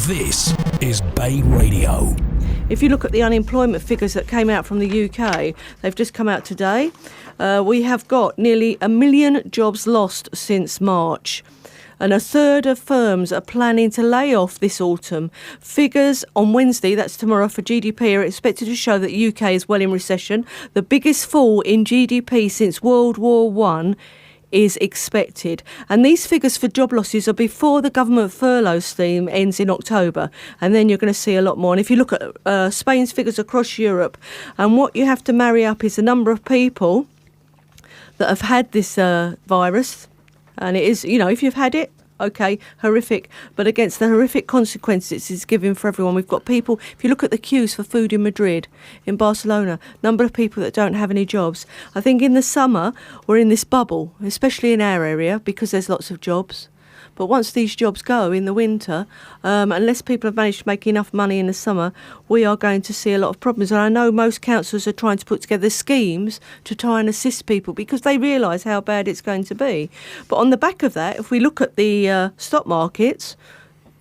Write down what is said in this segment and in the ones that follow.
This is BayRadio. If you look at the unemployment figures that came out from the UK, they've just come out today. We have got nearly 1 million jobs lost since March. And a third of firms are planning to lay off this autumn. Figures on Wednesday, that's tomorrow, for GDP are expected to show that the UK is well in recession. The biggest fall in GDP since World War I is expected. And these figures for job losses are before the government furlough scheme ends in October. And then you're going to see a lot more. And if you look at Spain's figures across Europe, and what you have to marry up is the number of people that have had this virus. And it is, you know, if you've had it, okay, horrific, but against the horrific consequences it's given for everyone. We've got people, if you look at the queues for food in Madrid, in Barcelona, number of people that don't have any jobs. I think in the summer we're in this bubble, especially in our area, because there's lots of jobs. But once these jobs go in the winter, unless people have managed to make enough money in the summer, we are going to see a lot of problems. And I know most councils are trying to put together schemes to try and assist people because they realise how bad it's going to be. But on the back of that, if we look at the stock markets,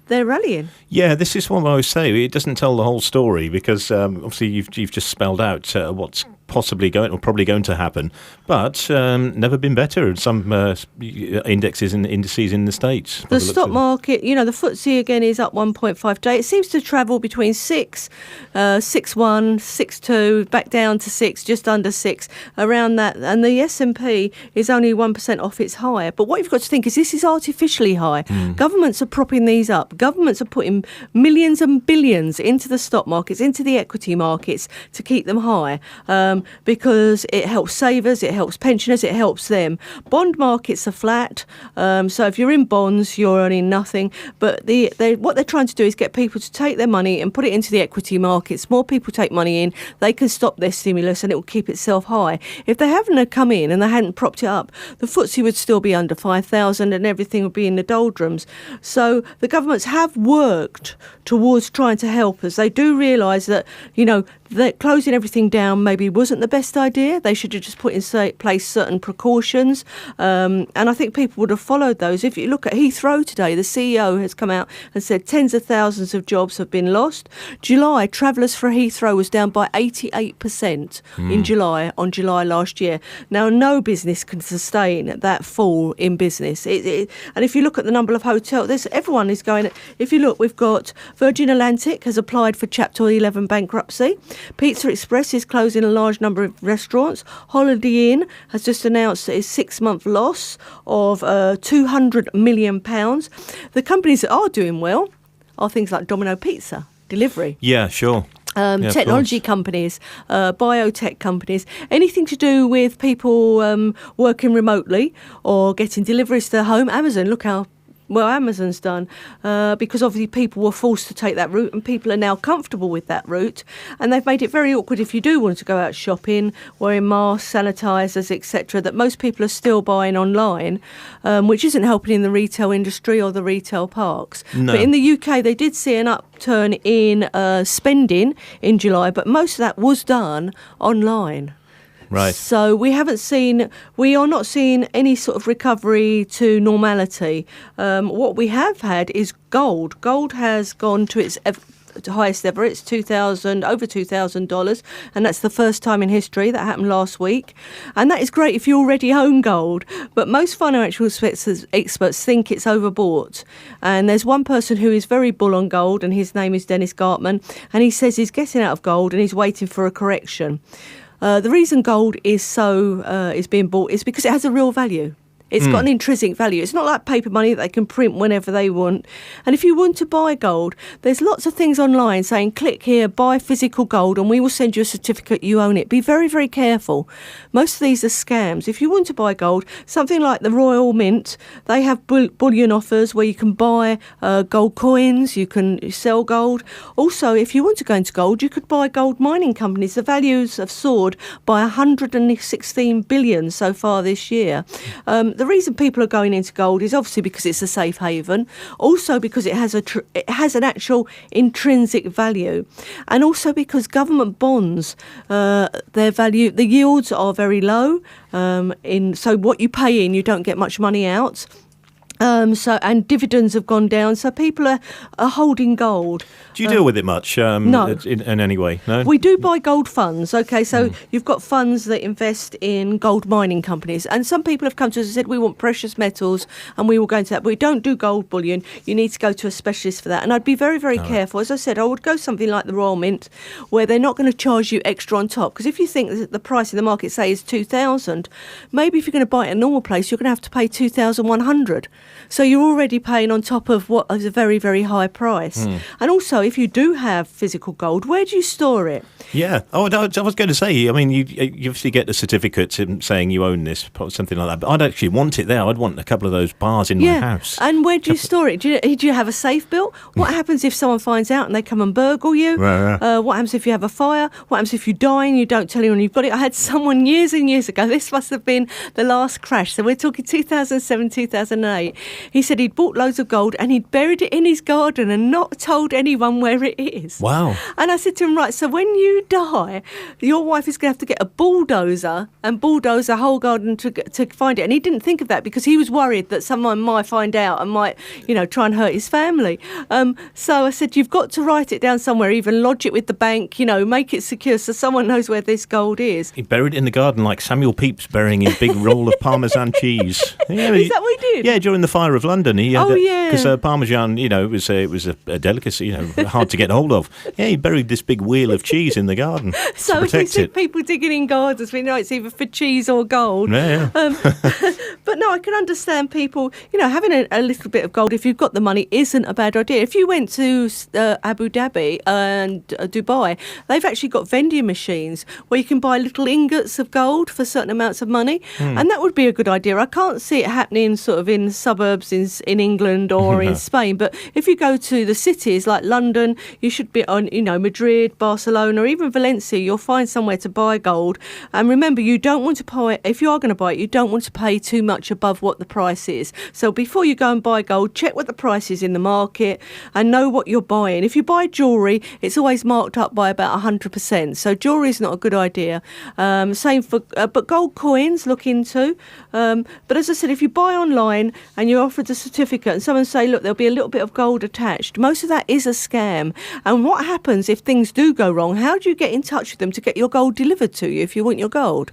they're rallying. Yeah, this is what I always say. It doesn't tell the whole story because obviously you've just spelled out what's possibly probably going to happen, but never been better. Some indices and indices in the States. The stock market, you know, the FTSE again is up 1.5 today. It seems to travel between 6.1, 6.2, back down to 6, just under 6, around that. And the S&P is only 1% off its high. But what you've got to think is this is artificially high. Governments are propping these up. Governments are putting millions and billions into the stock markets, into the equity markets to keep them high. Because it helps savers, it helps pensioners, it helps them. Bond markets are flat, so if you're in bonds, you're earning nothing. But what they're trying to do is get people to take their money and put it into the equity markets. More people take money in, they can stop their stimulus and it will keep itself high. If they hadn't come in and they hadn't propped it up, the FTSE would still be under 5,000 and everything would be in the doldrums. So the governments have worked towards trying to help us. They do realise that, you know, that closing everything down maybe wasn't the best idea. They should have just put in place certain precautions. And I think people would have followed those. If you look at Heathrow today, the CEO has come out and said tens of thousands of jobs have been lost. July, travellers for Heathrow was down by 88% in July last year. Now, no business can sustain that fall in business. And if you look at the number of hotels, everyone is going. If you look, we've got Virgin Atlantic has applied for Chapter 11 bankruptcy. Pizza Express is closing a large number of restaurants. Holiday Inn has just announced its 6-month loss of £200 million. The companies that are doing well are things like Domino Pizza, delivery. Yeah, sure. Technology companies, biotech companies, anything to do with people working remotely or getting deliveries to their home. Amazon, look how well Amazon's done, because obviously people were forced to take that route and people are now comfortable with that route, and they've made it very awkward if you do want to go out shopping, wearing masks, sanitisers, etc., that most people are still buying online, which isn't helping in the retail industry or the retail parks. No. But in the UK they did see an upturn in spending in July, but most of that was done online. Right. So we are not seeing any sort of recovery to normality. What we have had is gold. Gold has gone to its highest ever. It's over $2,000, and that's the first time in history. That happened last week, and that is great if you already own gold. But most financial experts think it's overbought. And there's one person who is very bull on gold, and his name is Dennis Gartman, and he says he's getting out of gold and he's waiting for a correction. The reason gold is being bought is because it has a real value. It's got an intrinsic value. It's not like paper money that they can print whenever they want. And if you want to buy gold, there's lots of things online saying, click here, buy physical gold, and we will send you a certificate you own it. Be very, very careful. Most of these are scams. If you want to buy gold, something like the Royal Mint, they have bullion offers where you can buy gold coins, you can sell gold. Also, if you want to go into gold, you could buy gold mining companies. The values have soared by 116 billion so far this year. The reason people are going into gold is obviously because it's a safe haven, also because it has an actual intrinsic value, and also because government bonds, their value, the yields are very low. So what you pay in, you don't get much money out. And dividends have gone down, so people are holding gold. Do you deal with it much? No. In any way? No. We do buy gold funds. Okay, so you've got funds that invest in gold mining companies, and some people have come to us and said we want precious metals, and we will go into that. But we don't do gold bullion. You need to go to a specialist for that. And I'd be very, very careful. As I said, I would go something like the Royal Mint, where they're not going to charge you extra on top. Because if you think that the price in the market, say, is 2,000, maybe if you're going to buy it at a normal place, you're going to have to pay 2,100. So you're already paying on top of what is a very, very high price. And also, if you do have physical gold, where do you store it? Yeah. Oh, I was going to say, I mean, you obviously get the certificate saying you own this, something like that. But I'd actually want it there. I'd want a couple of those bars in my house. And where do you store it? Do you have a safe built? What happens if someone finds out and they come and burgle you? Right. What happens if you have a fire? What happens if you die and you don't tell anyone you've got it? I had someone years and years ago, this must have been the last crash, so we're talking 2007, 2008. He said he'd bought loads of gold and he'd buried it in his garden and not told anyone where it is. Wow. And I said to him, right, so when you die, your wife is going to have to get a bulldozer and bulldoze a whole garden to find it. And he didn't think of that because he was worried that someone might find out and might, try and hurt his family. So I said, you've got to write it down somewhere, even lodge it with the bank, make it secure so someone knows where this gold is. He buried it in the garden like Samuel Pepys burying his big roll of Parmesan cheese. Yeah, is that what he did? Yeah, during the fire of London. He had, yeah. Because Parmesan, it was a delicacy, hard to get hold of. Yeah, he buried this big wheel of cheese in the garden so to protect if we see it. people digging in gardens, we know it's either for cheese or gold. Yeah. But no, I can understand people, having a little bit of gold, if you've got the money, isn't a bad idea. If you went to Abu Dhabi and Dubai, they've actually got vending machines where you can buy little ingots of gold for certain amounts of money, and that would be a good idea. I can't see it happening sort of in suburbs in England or in Spain, but if you go to the cities like London, you should be on, Madrid, Barcelona, or even Valencia, you'll find somewhere to buy gold. And remember, you don't want to buy, if you are going to buy it, you don't want to pay too much above what the price is. So before you go and buy gold, check what the price is in the market and know what you're buying. If you buy jewellery, it's always marked up by about 100%. So jewellery is not a good idea. Same for, but gold coins, look into. But as I said, if you buy online and you're offered a certificate and someone say, look, there'll be a little bit of gold attached, most of that is a scam. And what happens if things do go wrong? How do you get in touch with them to get your gold delivered to you if you want your gold?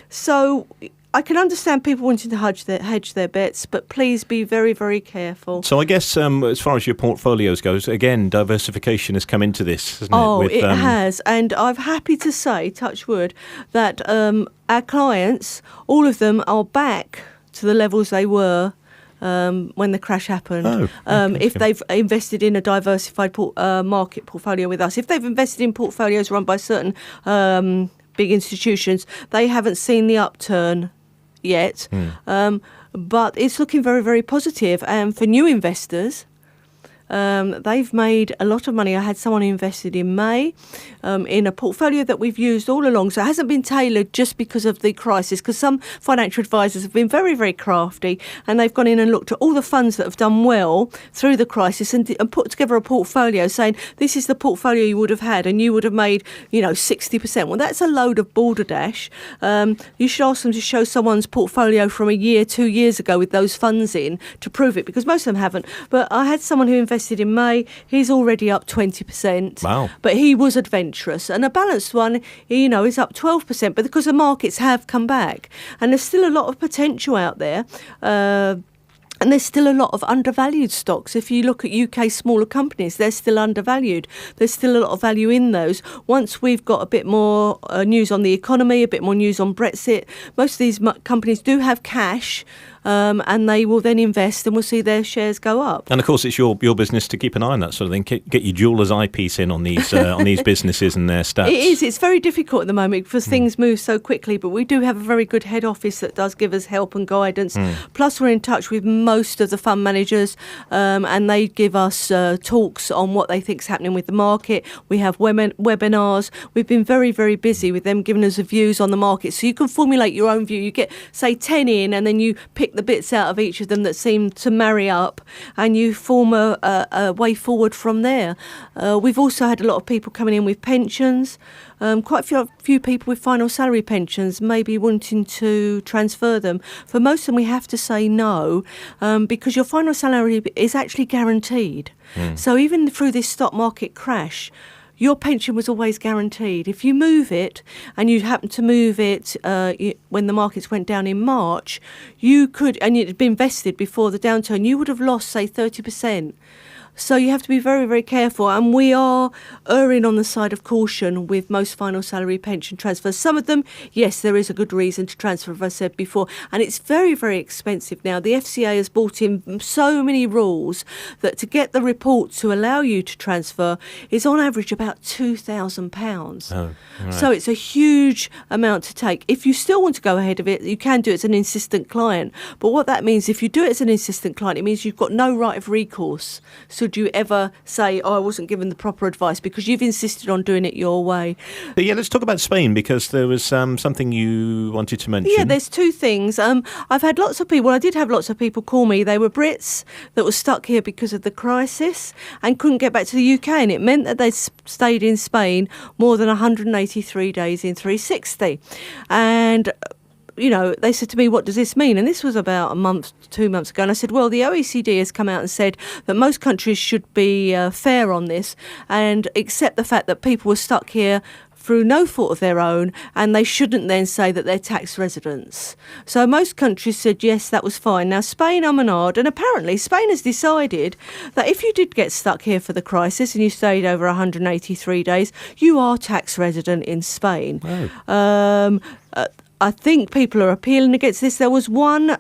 So I can understand people wanting to hedge their bets, but please be very, very careful. So I guess as far as your portfolios goes, again, diversification has come into this, hasn't it? It has. And I'm happy to say, touch wood, that our clients, all of them are back to the levels they were when the crash happened. If they've invested in a diversified market portfolio with us, if they've invested in portfolios run by certain big institutions, they haven't seen the upturn yet. But it's looking very, very positive. And for new investors, they've made a lot of money. I had someone who invested in May in a portfolio that we've used all along. So it hasn't been tailored just because of the crisis, because some financial advisors have been very, very crafty and they've gone in and looked at all the funds that have done well through the crisis and put together a portfolio saying, this is the portfolio you would have had and you would have made, 60%. Well, that's a load of balderdash. You should ask them to show someone's portfolio from a year, 2 years ago with those funds in to prove it, because most of them haven't. But I had someone who invested in May. He's already up 20%. Wow. But he was adventurous. And a balanced one, is up 12%. But because the markets have come back. And there's still a lot of potential out there. And there's still a lot of undervalued stocks. If you look at UK smaller companies, they're still undervalued. There's still a lot of value in those. Once we've got a bit more news on the economy, a bit more news on Brexit, most of these companies do have cash. And they will then invest and we'll see their shares go up. And of course, it's your business to keep an eye on that sort of thing. Get your jeweler's eyepiece in on these businesses and their stats. It is. It's very difficult at the moment because things move so quickly. But we do have a very good head office that does give us help and guidance. Plus, we're in touch with most of the fund managers, and they give us talks on what they think is happening with the market. We have webinars. We've been very, very busy with them giving us views on the market. So you can formulate your own view. You get, say, 10 in, and then you pick pick the bits out of each of them that seem to marry up, and you form a way forward from there. We've also had a lot of people coming in with pensions. Quite a few people with final salary pensions maybe wanting to transfer them. For most of them, we have to say no, because your final salary is actually guaranteed. So even through this stock market crash, your pension was always guaranteed. If you move it, and you happen to move it when the markets went down in March, you could, and it had been vested before the downturn, you would have lost, say, 30%. So you have to be very, very careful, and we are erring on the side of caution with most final salary pension transfers. Some of them, yes, there is a good reason to transfer, as I said before, and it's very, very expensive now. The FCA has brought in so many rules that to get the report to allow you to transfer is on average about £2,000. Oh, right. So it's a huge amount to take. If you still want to go ahead of it, you can do it as an insistent client. But what that means, if you do it as an insistent client, it means you've got no right of recourse. Should you ever say, I wasn't given the proper advice, because you've insisted on doing it your way. But yeah, let's talk about Spain, because there was something you wanted to mention. Yeah, there's two things. I've had lots of people, I did have lots of people call me. They were Brits that were stuck here because of the crisis and couldn't get back to the UK, and it meant that they'd stayed in Spain more than 183 days in 360. And they said to me, what does this mean? And this was about a month, 2 months ago. And I said, well, the OECD has come out and said that most countries should be fair on this and accept the fact that people were stuck here through no fault of their own, and they shouldn't then say that they're tax residents. So most countries said, yes, that was fine. Now, Spain, and apparently Spain has decided that if you did get stuck here for the crisis and you stayed over 183 days, you are tax resident in Spain. Oh. I think people are appealing against this. There was one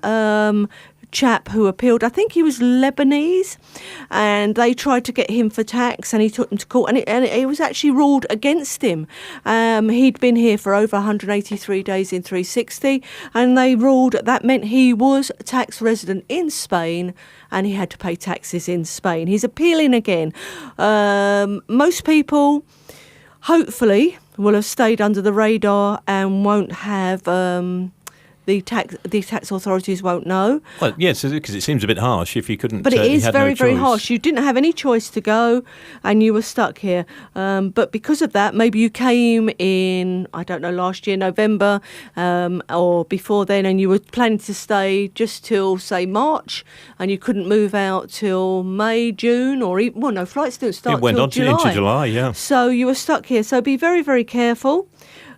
chap who appealed. I think he was Lebanese, and they tried to get him for tax, and he took them to court, and it was actually ruled against him. He'd been here for over 183 days in 360, and they ruled that meant he was a tax resident in Spain, and he had to pay taxes in Spain. He's appealing again. Most people, hopefully, will have stayed under the radar and won't have the tax authorities won't know. Well, yes, because it seems a bit harsh if you couldn't. But it is very, very harsh. harsh. You didn't have any choice to go, and you were stuck here. But because of that, maybe you came in, I don't know, last year, November, or before then, and you were planning to stay just till, say, March, and you couldn't move out till May, June, or even, well, no, flights didn't start till July. Into July, yeah. So you were stuck here. So be very, very careful.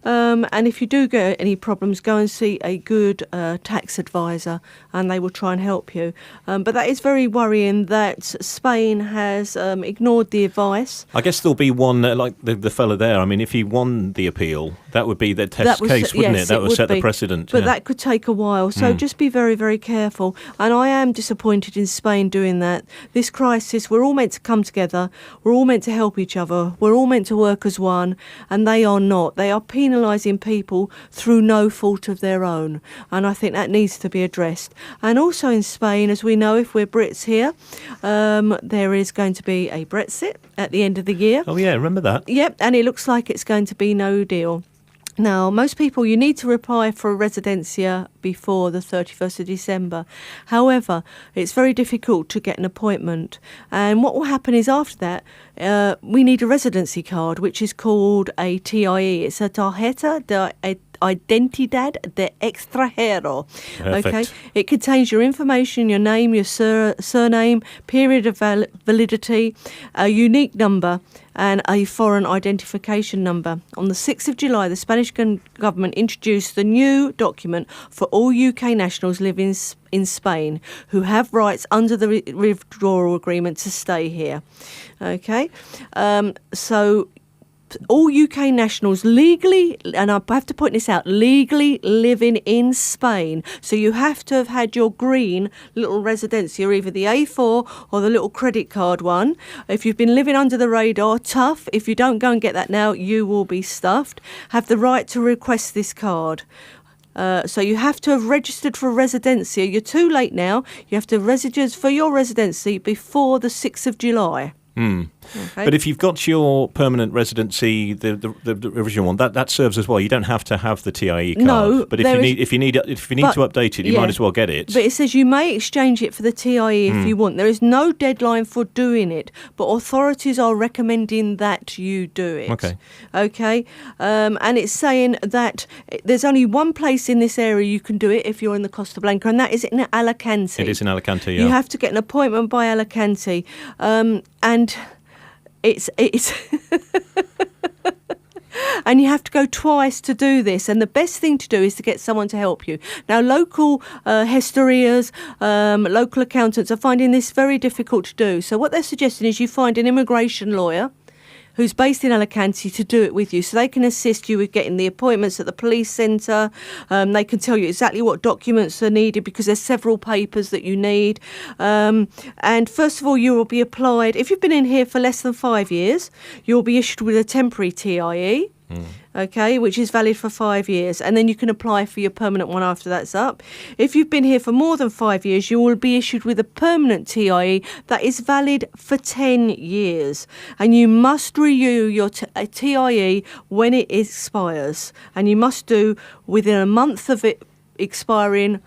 And if you do get any problems, go and see a good tax advisor, and they will try and help you. But that is very worrying that Spain has ignored the advice. I guess there'll be one, like the fella there. I mean, if he won the appeal, that would be the test case, wouldn't it? That would set the precedent. But that could take a while. So just be very, very careful. And I am disappointed in Spain doing that. This crisis, we're all meant to come together. We're all meant to help each other. We're all meant to work as one. And they are not. They are penalising people through no fault of their own. And I think that needs to be addressed. And also in Spain, as we know, if we're Brits here, there is going to be a Brexit at the end of the year. Oh, yeah, remember that? Yep, and it looks like it's going to be no deal. Now, most people, you need to apply for a residencia before the 31st of December. However, it's very difficult to get an appointment. And what will happen is after that, we need a residency card, which is called a TIE. It's a Tarjeta de Identidad de Extranjero. Perfect. Okay, it contains your information, your name, your surname, period of validity, a unique number, and a foreign identification number. On the 6th of July, the Spanish government introduced the new document for all UK nationals living in Spain who have rights under the withdrawal agreement to stay here. Okay, so all UK nationals legally, and I have to point this out, legally living in Spain. So you have to have had your green little residency, or either the A4 or the little credit card one. If you've been living under the radar, tough. If you don't go and get that now, you will be stuffed. Have the right to request this card. So you have to have registered for residency. You're too late now. You have to register for your residency before the 6th of July. Okay. But if you've got your permanent residency, the original one, that serves as well. You don't have to have the TIE card. No, but if you need to update it, you might as well get it. But it says you may exchange it for the TIE if you want. There is no deadline for doing it, but authorities are recommending that you do it. Okay. And it's saying that there's only one place in this area you can do it if you're in the Costa Blanca, and that is in Alicante. It is in Alicante, yeah. You have to get an appointment by Alicante, and it's and you have to go twice to do this. And the best thing to do is to get someone to help you. Now, local gestorias, local accountants are finding this very difficult to do. So what they're suggesting is you find an immigration lawyer who's based in Alicante to do it with you. So they can assist you with getting the appointments at the police centre. They can tell you exactly what documents are needed because there's several papers that you need. And first of all, you will be applied. If you've been in here for less than 5 years, you'll be issued with a temporary TIE. Okay, which is valid for 5 years, and then you can apply for your permanent one after that's up. If you've been here for more than 5 years, you will be issued with a permanent TIE that is valid for 10 years, and you must renew your TIE when it expires, and you must do within a month of it expiring,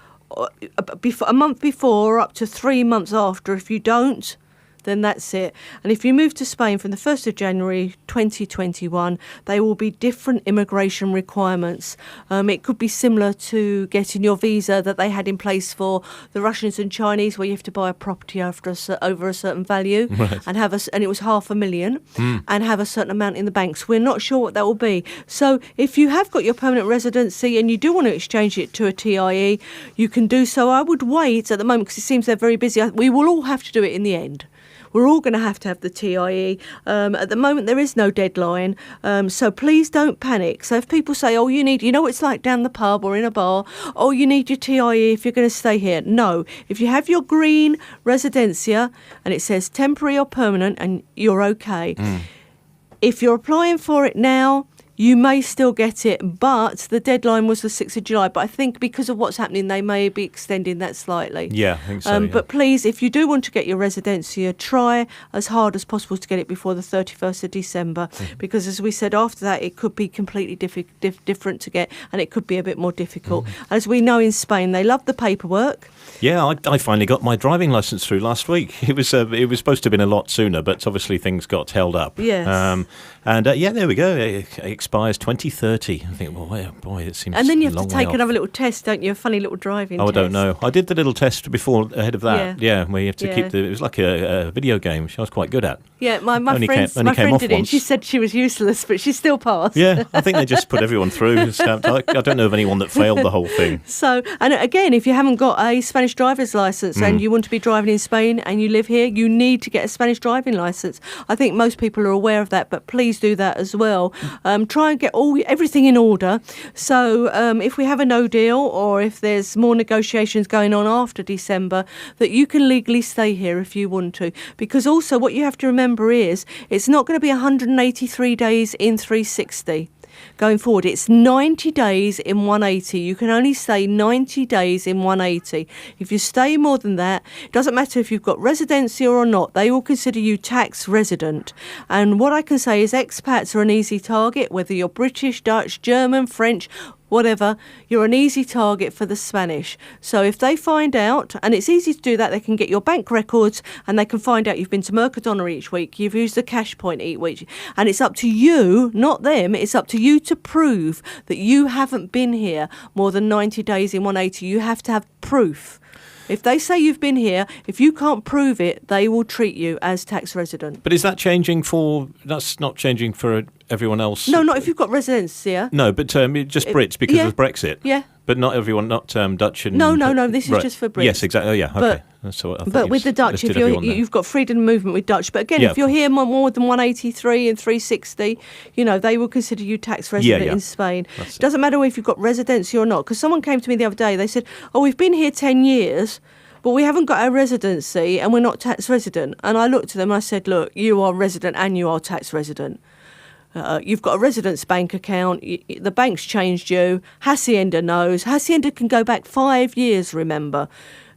a month before or up to 3 months after. If you don't, then that's it. And if you move to Spain from the 1st of January 2021, there will be different immigration requirements. It could be similar to getting your visa that they had in place for the Russians and Chinese, where you have to buy a property over a certain value, right, and it was $500,000 and have a certain amount in the banks. We're not sure what that will be. So if you have got your permanent residency and you do want to exchange it to a TIE, you can do so. I would wait at the moment because it seems they're very busy. We will all have to do it in the end. We're all going to have the TIE. At the moment, there is no deadline, so please don't panic. So if people say, oh, you know what it's like down the pub or in a bar, oh, you need your TIE if you're going to stay here. No. If you have your green residencia and it says temporary or permanent, and you're okay. If you're applying for it now, you may still get it, but the deadline was the 6th of July. But I think because of what's happening, they may be extending that slightly. Yeah, I think so. But please, if you do want to get your residencia, try as hard as possible to get it before the 31st of December. Because as we said, after that, it could be completely different to get, and it could be a bit more difficult. As we know in Spain, they love the paperwork. Yeah, I finally got my driving licence through last week. It was supposed to have been a lot sooner, but obviously things got held up. Yes. Yeah, there we go. It expires 2030. I think, well, boy, it seems. And then you a have long to take way another off. little test, don't you? A funny little driving test. I don't know. I did the little test ahead of that. Yeah. Where you have to keep it was like a video game, which I was quite good at. Yeah, my Only friend came off did it. And once. she said she was useless, but she still passed. Yeah, I think they just put everyone through. I don't know of anyone that failed the whole thing. So, and again, if you haven't got a Spanish driver's licence and you want to be driving in Spain and you live here, you need to get a Spanish driving licence. I think most people are aware of that, but please do that as well. Try and get everything in order. So if we have a no deal or if there's more negotiations going on after December, that you can legally stay here if you want to. Because also what you have to remember is it's not going to be 183 days in 360. Going forward, it's 90 days in 180. You can only stay 90 days in 180. If you stay more than that, it doesn't matter if you've got residency or not, they will consider you tax resident. And what I can say is expats are an easy target, whether you're British, Dutch, German, French, whatever, you're an easy target for the Spanish. So if they find out, and it's easy to do that, they can get your bank records and they can find out you've been to Mercadona each week, you've used the cash point each week, and it's up to you, not them, it's up to you to prove that you haven't been here more than 90 days in 180. You have to have proof. If they say you've been here, if you can't prove it, they will treat you as tax resident. But is that changing that's not changing for everyone else? No, not if you've got residency here. No, but just Brits because of Brexit. Yeah. But not everyone, not Dutch and... No, this is just for Brits. Yes, exactly. Oh, yeah, okay. But with the Dutch, if you've got freedom of movement with Dutch. But again, if you're here more than 183 and 360, they will consider you tax resident in Spain. It doesn't matter if you've got residency or not. Because someone came to me the other day, they said, oh, we've been here 10 years, but we haven't got our residency and we're not tax resident. And I looked at them and I said, look, you are resident and you are tax resident. You've got a residence bank account. The bank's changed you. Hacienda knows. Hacienda can go back 5 years, remember.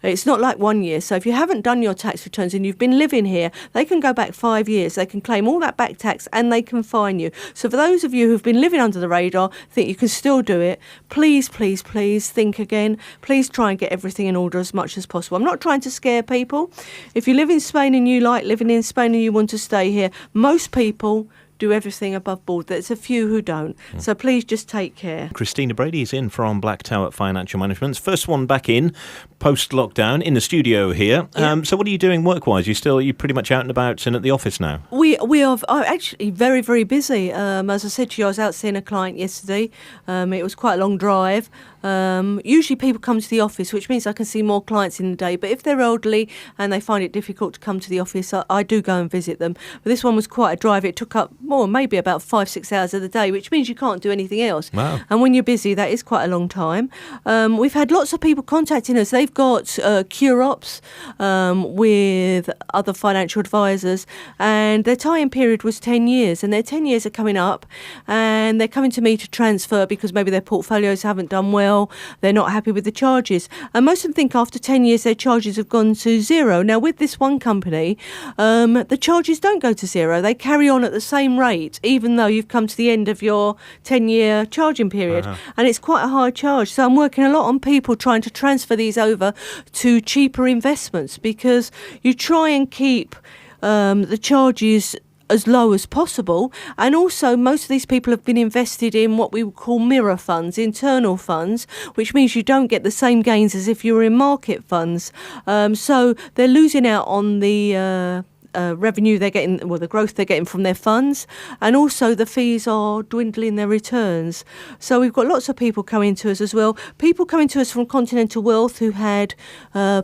It's not like 1 year. So if you haven't done your tax returns and you've been living here, they can go back 5 years. They can claim all that back tax and they can fine you. So for those of you who've been living under the radar, think you can still do it, please think again. Please try and get everything in order as much as possible. I'm not trying to scare people. If you live in Spain and you like living in Spain and you want to stay here, most people do everything above board. There's a few who don't. So please just take care. Christina Brady is in from Blacktower Financial Management. First one back in post-lockdown in the studio here. Yeah. So what are you doing work-wise? Are you pretty much out and about and at the office now? We are actually very, very busy. As I said to you, I was out seeing a client yesterday. It was quite a long drive. Usually people come to the office, which means I can see more clients in the day. But if they're elderly and they find it difficult to come to the office, I do go and visit them. But this one was quite a drive. It took up maybe about 5-6 hours of the day, which means you can't do anything else. Wow. And when you're busy, that is quite a long time. We've had lots of people contacting us. They've got cure ops with other financial advisors, and their tie-in period was 10 years, and their 10 years are coming up, and they're coming to me to transfer because maybe their portfolios haven't done well. They're not happy with the charges. And most of them think after 10 years their charges have gone to zero. Now, with this one company, the charges don't go to zero. They carry on at the same rate, even though you've come to the end of your 10-year charging period. And it's quite a high charge. So I'm working a lot on people trying to transfer these over to cheaper investments, because you try and keep the charges as low as possible. And also, most of these people have been invested in what we would call mirror funds, internal funds, which means you don't get the same gains as if you were in market funds. So they're losing out on the revenue they're getting, the growth they're getting from their funds, and also the fees are dwindling their returns. So we've got lots of people coming to us as well. People coming to us from Continental Wealth who had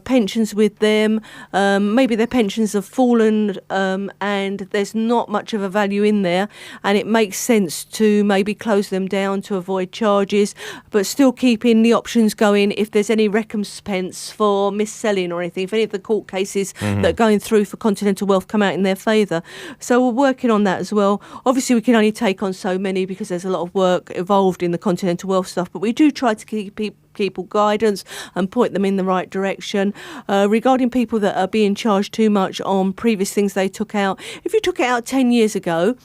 pensions with them. Maybe their pensions have fallen and there's not much of a value in there, and it makes sense to maybe close them down to avoid charges, but still keeping the options going if there's any recompense for mis-selling or anything, if any of the court cases that are going through for Continental Wealth come out in their favour. So we're working on that as well. Obviously, we can only take on so many because there's a lot of work involved in the Continental Wealth stuff, but we do try to keep people guidance and point them in the right direction. Regarding people that are being charged too much on previous things they took out, if you took it out 10 years ago,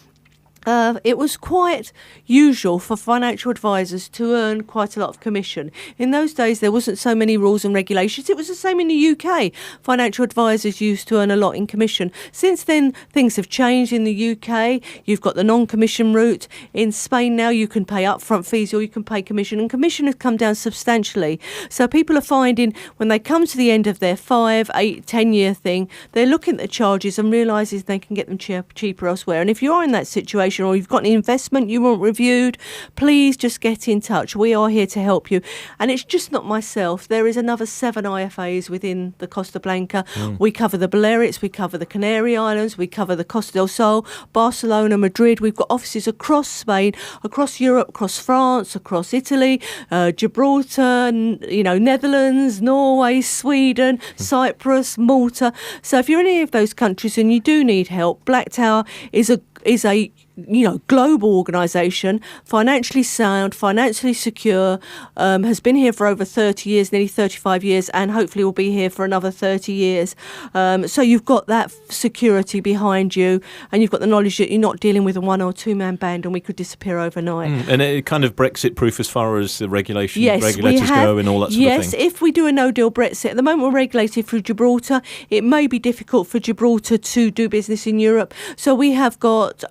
it was quite usual for financial advisors to earn quite a lot of commission. In those days, there wasn't so many rules and regulations. It was the same in the UK. Financial advisors used to earn a lot in commission. Since then, things have changed in the UK. You've got the non-commission route. In Spain now, you can pay upfront fees or you can pay commission, and commission has come down substantially. So people are finding when they come to the end of their 5, 8, 10-year thing, they're looking at the charges and realises they can get them cheaper elsewhere. And if you are in that situation, or you've got an investment you want reviewed, please just get in touch. We are here to help you. And it's just not myself. There is another 7 IFAs within the Costa Blanca. We cover the Balearics, we cover the Canary Islands, we cover the Costa del Sol, Barcelona, Madrid. We've got offices across Spain, across Europe, across France, across Italy, Gibraltar, Netherlands, Norway, Sweden, Cyprus, Malta. So if you're in any of those countries and you do need help, Blacktower is a global organisation, financially sound, financially secure, has been here for over 30 years, nearly 35 years, and hopefully will be here for another 30 years. So you've got that security behind you, and you've got the knowledge that you're not dealing with a 1 or 2 man band and we could disappear overnight. And it kind of Brexit proof as far as the regulators go and all that sort of thing? Yes, if we do a no-deal Brexit, at the moment we're regulated through Gibraltar. It may be difficult for Gibraltar to do business in Europe, so we have got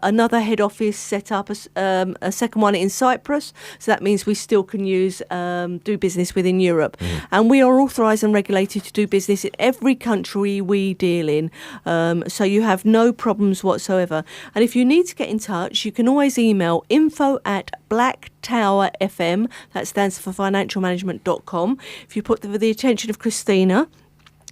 another head office set up, a second one in Cyprus. So that means we still can do business within Europe. And we are authorised and regulated to do business in every country we deal in. So you have no problems whatsoever. And if you need to get in touch, you can always email info@blacktowerfm, that stands for financialmanagement.com. If you put the attention of Christina,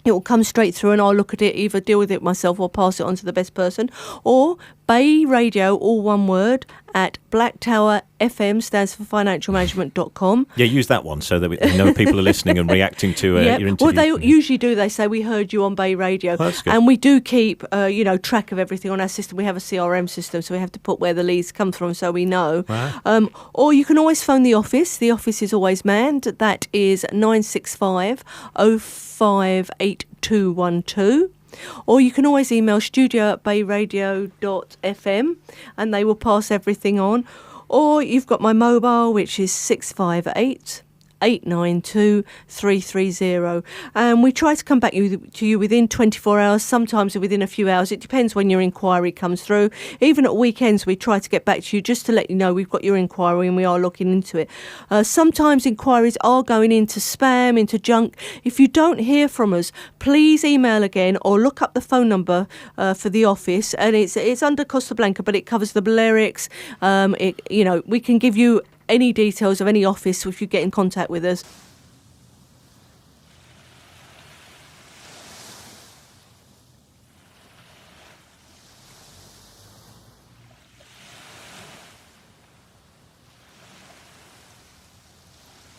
it will come straight through and I'll look at it, either deal with it myself or pass it on to the best person. Or BayRadio, all one word, at Blacktower FM, stands for financialmanagement.com. Yeah, use that one so that we know people are listening and reacting to your interview. Well, they usually do. They say, we heard you on BayRadio. That's good. And we do keep, track of everything on our system. We have a CRM system, so we have to put where the leads come from so we know. Wow. Or you can always phone the office. The office is always manned. That is 965 058212. Or you can always email studio@bayradio.fm and they will pass everything on. Or you've got my mobile, which is 658 892 330, and we try to come back to you within 24 hours, sometimes within a few hours. It depends when your inquiry comes through. Even at weekends we try to get back to you just to let you know we've got your inquiry and we are looking into it. Sometimes inquiries are going into spam, into junk. If you don't hear from us, please email again or look up the phone number for the office, and it's under Costa Blanca, but it covers the Balearics. We can give you any details of any office if you get in contact with us.